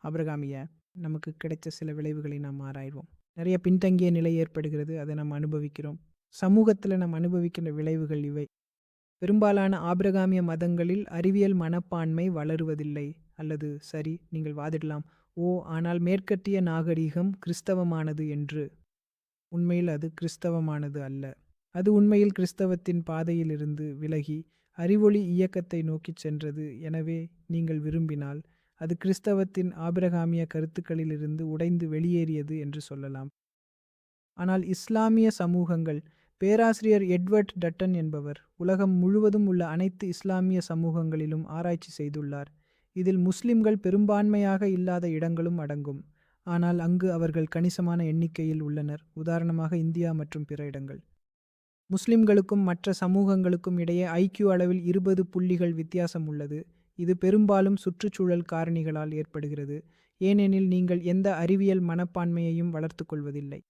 ஆபிரகாமிய நமக்கு கிடைச்ச சில விளைவுகளை நாம் ஆராய்வோம். நிறைய பின்தங்கிய நிலை ஏற்படுகிறது. அதை நாம் அனுபவிக்கிறோம். சமூகத்தில் நாம் அனுபவிக்கின்ற விளைவுகள் இவை. பெரும்பாலான ஆபிரகாமிய மதங்களில் அறிவியல் மனப்பான்மை வளருவதில்லை. அல்லது சரி, நீங்கள் வாதிடலாம், ஓ, ஆனால் மேற்கத்திய நாகரீகம் கிறிஸ்தவமானது என்று. உண்மையில் அது கிறிஸ்தவமானது அல்ல. அது உண்மையில் கிறிஸ்தவத்தின் பாதையிலிருந்து விலகி அறிவொளி இயக்கத்தை நோக்கிச் சென்றது. எனவே நீங்கள் விரும்பினால் அது கிறிஸ்தவத்தின் ஆபிரகாமிய கருத்துக்களிலிருந்து உடைந்து வெளியேறியது என்று சொல்லலாம். ஆனால் இஸ்லாமிய சமூகங்கள், பேராசிரியர் எட்வர்ட் டட்டன் என்பவர் உலகம் முழுவதும் உள்ள அனைத்து இஸ்லாமிய சமூகங்களிலும் ஆராய்ச்சி செய்துள்ளார். இதில் முஸ்லிம்கள் பெரும்பான்மையாக இல்லாத இடங்களும் அடங்கும். ஆனால் அங்கு அவர்கள் கணிசமான எண்ணிக்கையில் உள்ளனர். உதாரணமாக இந்தியா மற்றும் பிற இடங்கள். முஸ்லிம்களுக்கும் மற்ற சமூகங்களுக்கும் இடையே ஐக்கியூ அளவில் 20 புள்ளிகள் வித்தியாசம் உள்ளது. இது பெரும்பாலும் சுற்றுச்சூழல் காரணிகளால் ஏற்படுகிறது, ஏனெனில் நீங்கள் எந்த அறிவியல் மனப்பான்மையையும் வளர்த்து கொள்வதில்லை.